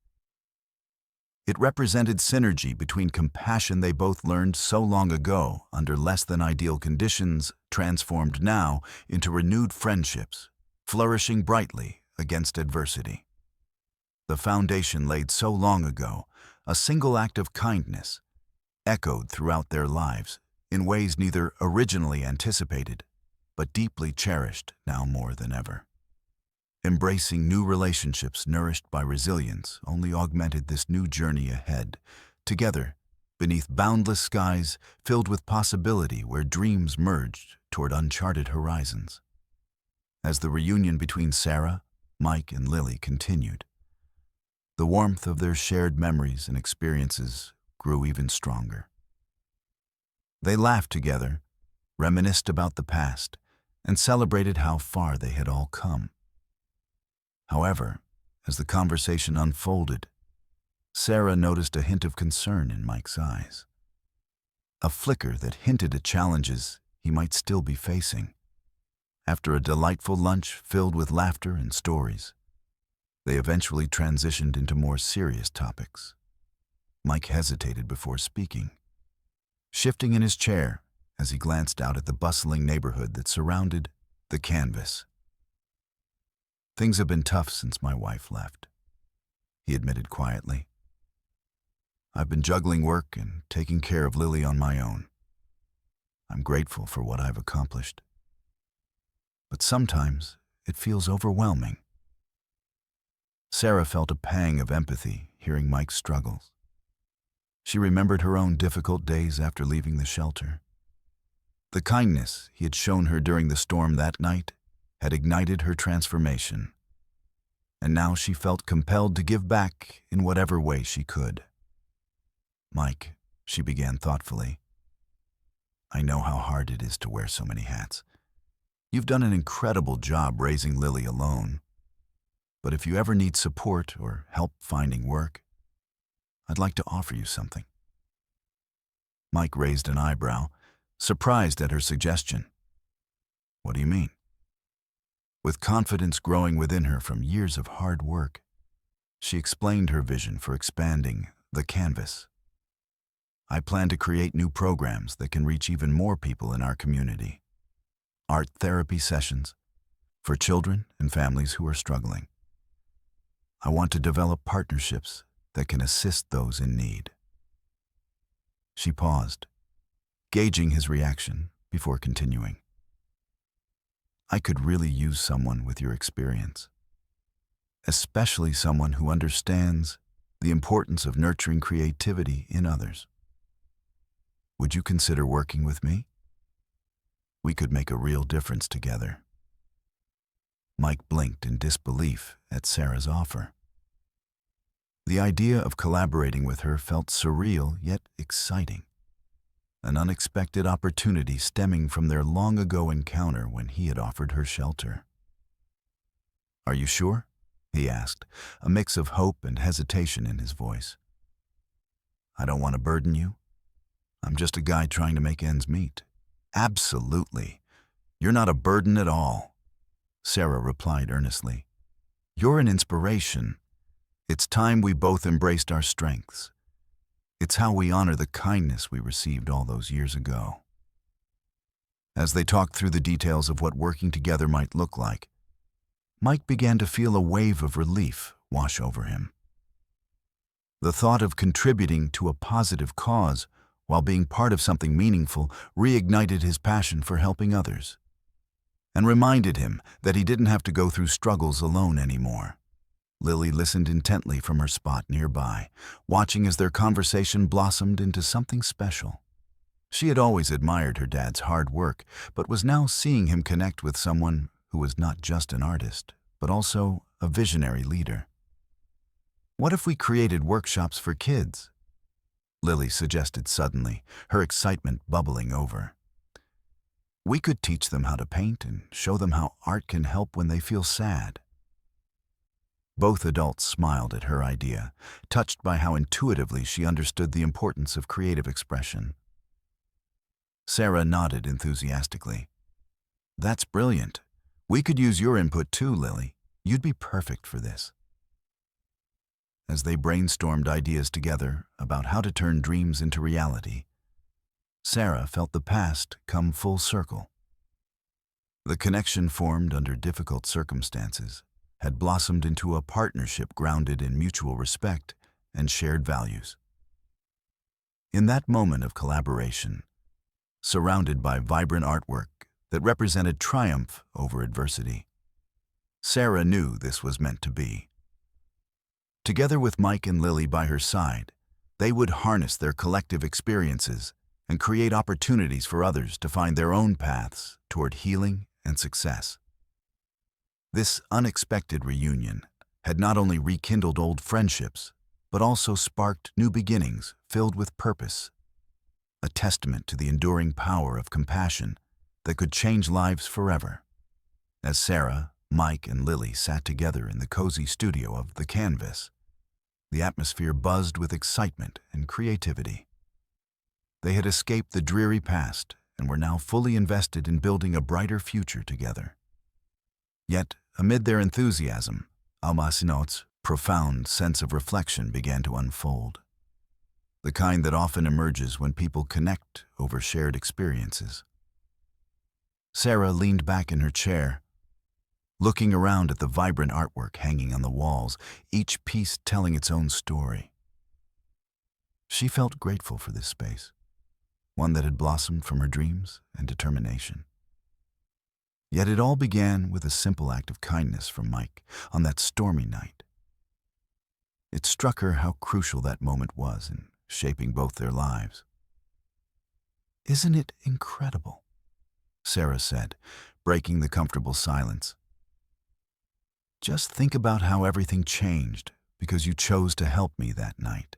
It represented synergy between compassion they both learned so long ago under less than ideal conditions, transformed now into renewed friendships, flourishing brightly against adversity. The foundation laid so long ago, a single act of kindness, echoed throughout their lives in ways neither originally anticipated, but deeply cherished now more than ever. Embracing new relationships nourished by resilience only augmented this new journey ahead, together, beneath boundless skies filled with possibility where dreams merged toward uncharted horizons. As the reunion between Sarah, Mike, and Lily continued, the warmth of their shared memories and experiences grew even stronger. They laughed together, reminisced about the past, and celebrated how far they had all come. However, as the conversation unfolded, Sarah noticed a hint of concern in Mike's eyes, a flicker that hinted at challenges he might still be facing. After a delightful lunch filled with laughter and stories, they eventually transitioned into more serious topics. Mike hesitated before speaking, shifting in his chair as he glanced out at the bustling neighborhood that surrounded the canvas. "Things have been tough since my wife left," he admitted quietly. "I've been juggling work and taking care of Lily on my own. I'm grateful for what I've accomplished. But sometimes it feels overwhelming." Sarah felt a pang of empathy hearing Mike's struggles. She remembered her own difficult days after leaving the shelter. The kindness he had shown her during the storm that night had ignited her transformation, and now she felt compelled to give back in whatever way she could. "Mike," she began thoughtfully, "I know how hard it is to wear so many hats. You've done an incredible job raising Lily alone. But if you ever need support or help finding work, I'd like to offer you something." Mike raised an eyebrow, surprised at her suggestion. "What do you mean?" With confidence growing within her from years of hard work, she explained her vision for expanding the canvas. "I plan to create new programs that can reach even more people in our community. Art therapy sessions for children and families who are struggling. I want to develop partnerships that can assist those in need." She paused, gauging his reaction before continuing. "I could really use someone with your experience, especially someone who understands the importance of nurturing creativity in others. Would you consider working with me? We could make a real difference together." Mike blinked in disbelief at Sarah's offer. The idea of collaborating with her felt surreal yet exciting, an unexpected opportunity stemming from their long-ago encounter when he had offered her shelter. "Are you sure?" he asked, a mix of hope and hesitation in his voice. "I don't want to burden you. I'm just a guy trying to make ends meet." "Absolutely. You're not a burden at all," Sarah replied earnestly. "You're an inspiration. It's time we both embraced our strengths. It's how we honor the kindness we received all those years ago." As they talked through the details of what working together might look like, Mike began to feel a wave of relief wash over him. The thought of contributing to a positive cause while being part of something meaningful reignited his passion for helping others, and reminded him that he didn't have to go through struggles alone anymore. Lily listened intently from her spot nearby, watching as their conversation blossomed into something special. She had always admired her dad's hard work, but was now seeing him connect with someone who was not just an artist, but also a visionary leader. "What if we created workshops for kids?" Lily suggested suddenly, her excitement bubbling over. "We could teach them how to paint and show them how art can help when they feel sad." Both adults smiled at her idea, touched by how intuitively she understood the importance of creative expression. Sarah nodded enthusiastically. "That's brilliant. We could use your input too, Lily. You'd be perfect for this." As they brainstormed ideas together about how to turn dreams into reality, Sarah felt the past come full circle. The connection formed under difficult circumstances had blossomed into a partnership grounded in mutual respect and shared values. In that moment of collaboration, surrounded by vibrant artwork that represented triumph over adversity, Sarah knew this was meant to be. Together with Mike and Lily by her side, they would harness their collective experiences and create opportunities for others to find their own paths toward healing and success. This unexpected reunion had not only rekindled old friendships, but also sparked new beginnings filled with purpose, a testament to the enduring power of compassion that could change lives forever. As Sarah, Mike, and Lily sat together in the cozy studio of the canvas, the atmosphere buzzed with excitement and creativity. They had escaped the dreary past and were now fully invested in building a brighter future together. Yet, amid their enthusiasm, Almacinot's profound sense of reflection began to unfold. the kind that often emerges when people connect over shared experiences. Sarah leaned back in her chair, looking around at the vibrant artwork hanging on the walls, each piece telling its own story. She felt grateful for this space, one that had blossomed from her dreams and determination. Yet it all began with a simple act of kindness from Mike on that stormy night. It struck her how crucial that moment was in shaping both their lives. "Isn't it incredible?" Sarah said, breaking the comfortable silence. "Just think about how everything changed because you chose to help me that night.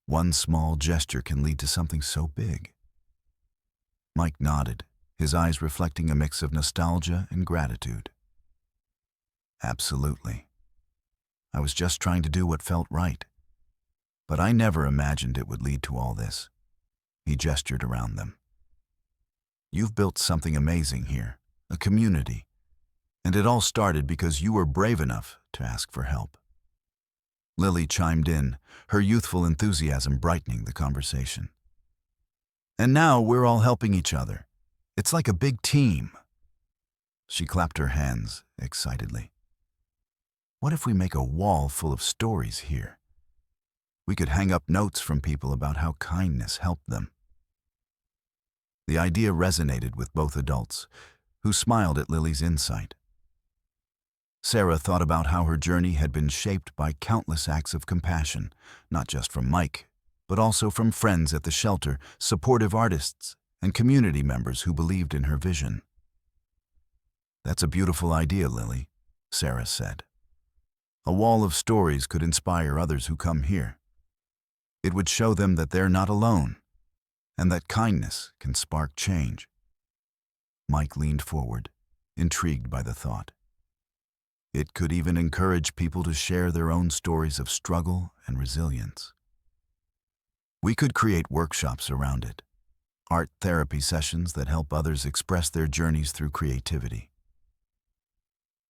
One small gesture can lead to something so big." Mike nodded, his eyes reflecting a mix of nostalgia and gratitude. "Absolutely. I was just trying to do what felt right. But I never imagined it would lead to all this." He gestured around them. "You've built something amazing here, a community. And it all started because you were brave enough to ask for help." Lily chimed in, her youthful enthusiasm brightening the conversation. "And now we're all helping each other. It's like a big team." She clapped her hands excitedly. "What if we make a wall full of stories here? We could hang up notes from people about how kindness helped them." The idea resonated with both adults, who smiled at Lily's insight. Sarah thought about how her journey had been shaped by countless acts of compassion, not just from Mike, but also from friends at the shelter, supportive artists, and community members who believed in her vision. "That's a beautiful idea, Lily," Sarah said. "A wall of stories could inspire others who come here. It would show them that they're not alone, and that kindness can spark change." Mike leaned forward, intrigued by the thought. It could even encourage people to share their own stories of struggle and resilience. "We could create workshops around it, art therapy sessions that help others express their journeys through creativity."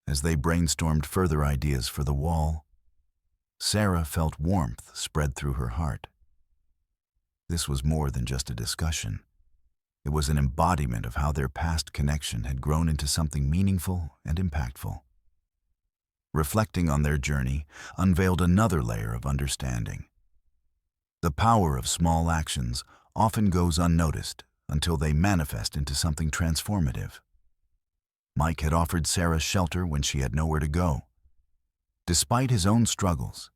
As they brainstormed further ideas for the wall, Sarah felt warmth spread through her heart. This was more than just a discussion. It was an embodiment of how their past connection had grown into something meaningful and impactful. Reflecting on their journey unveiled another layer of understanding. The power of small actions often goes unnoticed until they manifest into something transformative. Mike had offered Sarah shelter when she had nowhere to go. Despite his own struggles,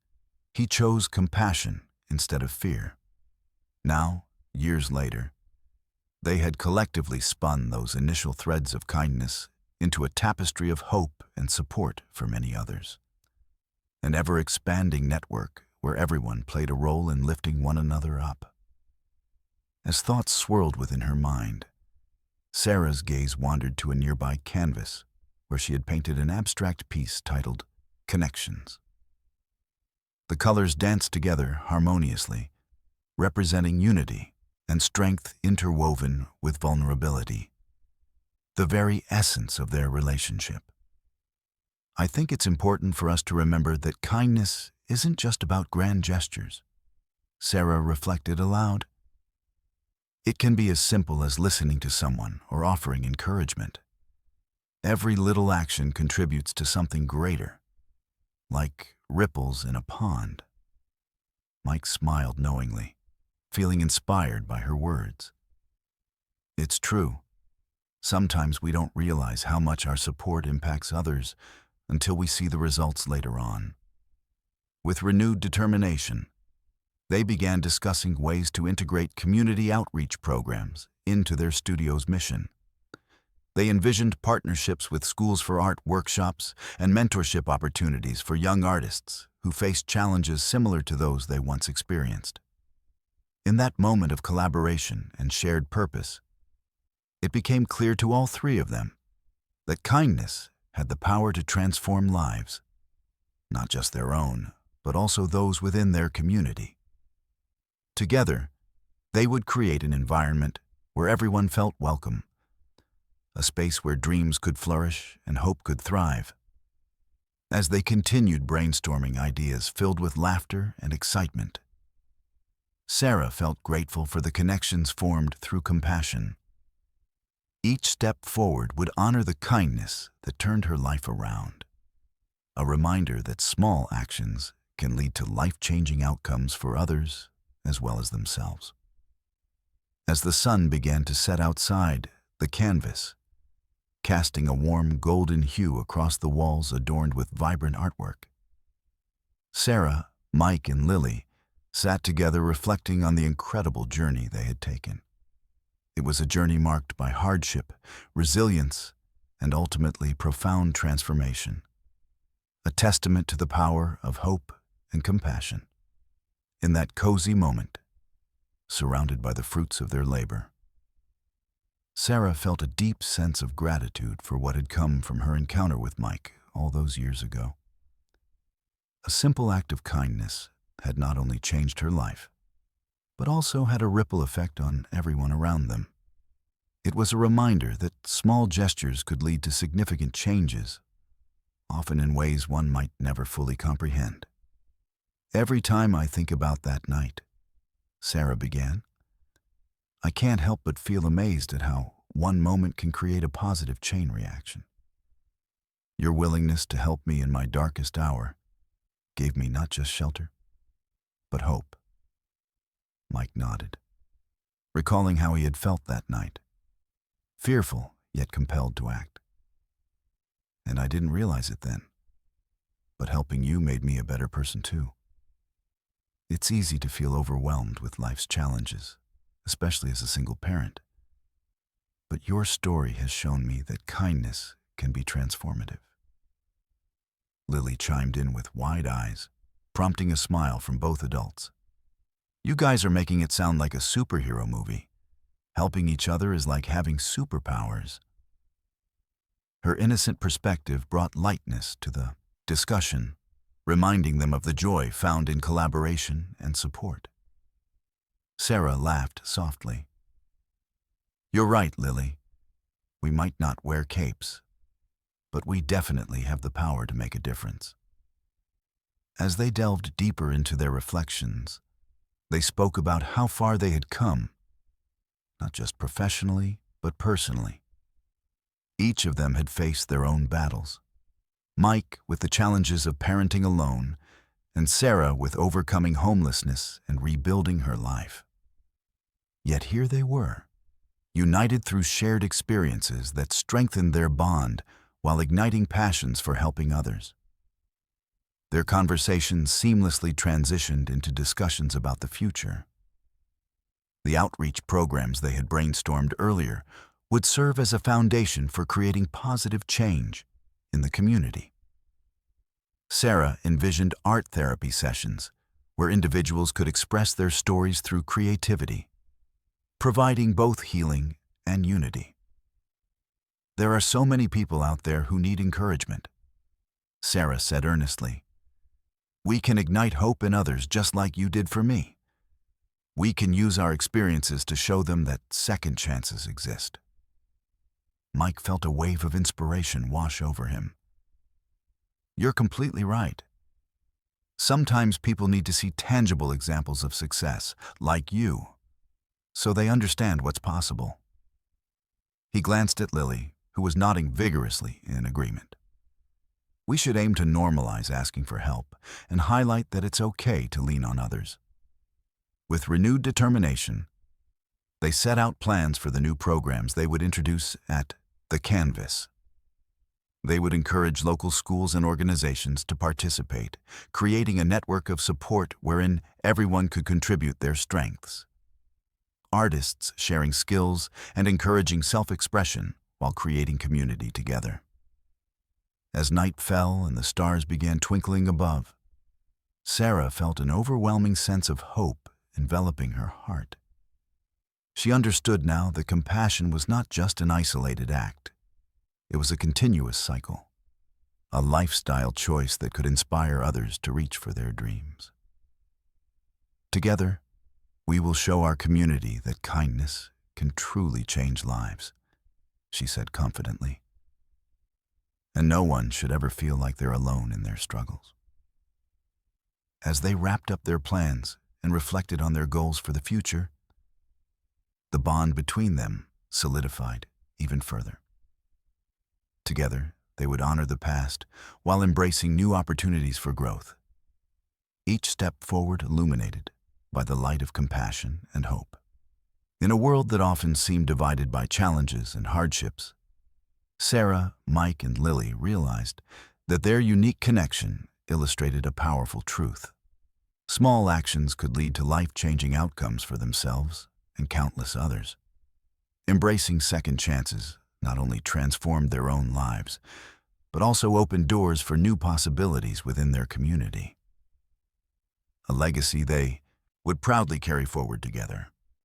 he chose compassion instead of fear. Now, years later, they had collectively spun those initial threads of kindness into a tapestry of hope and support for many others. An ever-expanding network where everyone played a role in lifting one another up. As thoughts swirled within her mind, Sarah's gaze wandered to a nearby canvas where she had painted an abstract piece titled Connections. The colors danced together harmoniously, representing unity and strength interwoven with vulnerability, the very essence of their relationship. "I think it's important for us to remember that kindness isn't just about grand gestures," Sarah reflected aloud. "It can be as simple as listening to someone or offering encouragement. Every little action contributes to something greater, like ripples in a pond." Mike smiled knowingly, feeling inspired by her words. It's true. Sometimes we don't realize how much our support impacts others until we see the results later on. With renewed determination, they began discussing ways to integrate community outreach programs into their studio's mission. They envisioned partnerships with schools for art workshops and mentorship opportunities for young artists who faced challenges similar to those they once experienced. In that moment of collaboration and shared purpose, it became clear to all three of them that kindness had the power to transform lives, not just their own, but also those within their community. Together, they would create an environment where everyone felt welcome, a space where dreams could flourish and hope could thrive. As they continued brainstorming ideas filled with laughter and excitement, Sarah felt grateful for the connections formed through compassion. Each step forward would honor the kindness that turned her life around. A reminder that small actions can lead to life-changing outcomes for others as well as themselves. As the sun began to set outside the canvas, casting a warm golden hue across the walls adorned with vibrant artwork, Sarah, Mike, and Lily sat together reflecting on the incredible journey they had taken. It was a journey marked by hardship, resilience, and ultimately profound transformation, a testament to the power of hope and compassion. In that cozy moment, surrounded by the fruits of their labor, Sarah felt a deep sense of gratitude for what had come from her encounter with Mike all those years ago. A simple act of kindness had not only changed her life, but also had a ripple effect on everyone around them. It was a reminder that small gestures could lead to significant changes, often in ways one might never fully comprehend. Every time I think about that night, Sarah began, I can't help but feel amazed at how one moment can create a positive chain reaction. Your willingness to help me in my darkest hour gave me not just shelter, but hope. Mike nodded, recalling how he had felt that night, fearful yet compelled to act. And I didn't realize it then, but helping you made me a better person too. It's easy to feel overwhelmed with life's challenges, especially as a single parent. But your story has shown me that kindness can be transformative. Lily chimed in with wide eyes, prompting a smile from both adults. You guys are making it sound like a superhero movie. Helping each other is like having superpowers. Her innocent perspective brought lightness to the discussion, reminding them of the joy found in collaboration and support. Sarah laughed softly. You're right, Lily. We might not wear capes, but we definitely have the power to make a difference. As they delved deeper into their reflections, they spoke about how far they had come, not just professionally, but personally. Each of them had faced their own battles. Mike with the challenges of parenting alone, and Sarah with overcoming homelessness and rebuilding her life. Yet here they were, united through shared experiences that strengthened their bond while igniting passions for helping others. Their conversations seamlessly transitioned into discussions about the future. The outreach programs they had brainstormed earlier would serve as a foundation for creating positive change in the community. Sarah envisioned art therapy sessions where individuals could express their stories through creativity, providing both healing and unity. There are so many people out there who need encouragement, Sarah said earnestly. We can ignite hope in others just like you did for me. We can use our experiences to show them that second chances exist. Mike felt a wave of inspiration wash over him. You're completely right. Sometimes people need to see tangible examples of success, like you, so they understand what's possible. He glanced at Lily, who was nodding vigorously in agreement. We should aim to normalize asking for help and highlight that it's okay to lean on others. With renewed determination, they set out plans for the new programs they would introduce at the Canvas. They would encourage local schools and organizations to participate, creating a network of support wherein everyone could contribute their strengths. Artists sharing skills and encouraging self-expression while creating community together. As night fell and the stars began twinkling above, Sarah felt an overwhelming sense of hope enveloping her heart. She understood now that compassion was not just an isolated act. It was a continuous cycle, a lifestyle choice that could inspire others to reach for their dreams. Together, we will show our community that kindness can truly change lives, she said confidently. And no one should ever feel like they're alone in their struggles. As they wrapped up their plans and reflected on their goals for the future, the bond between them solidified even further. Together, they would honor the past while embracing new opportunities for growth, each step forward illuminated by the light of compassion and hope. In a world that often seemed divided by challenges and hardships, Sarah, Mike, and Lily realized that their unique connection illustrated a powerful truth. Small actions could lead to life-changing outcomes for themselves and countless others. Embracing second chances not only transformed their own lives, but also opened doors for new possibilities within their community. A legacy they would proudly carry forward together.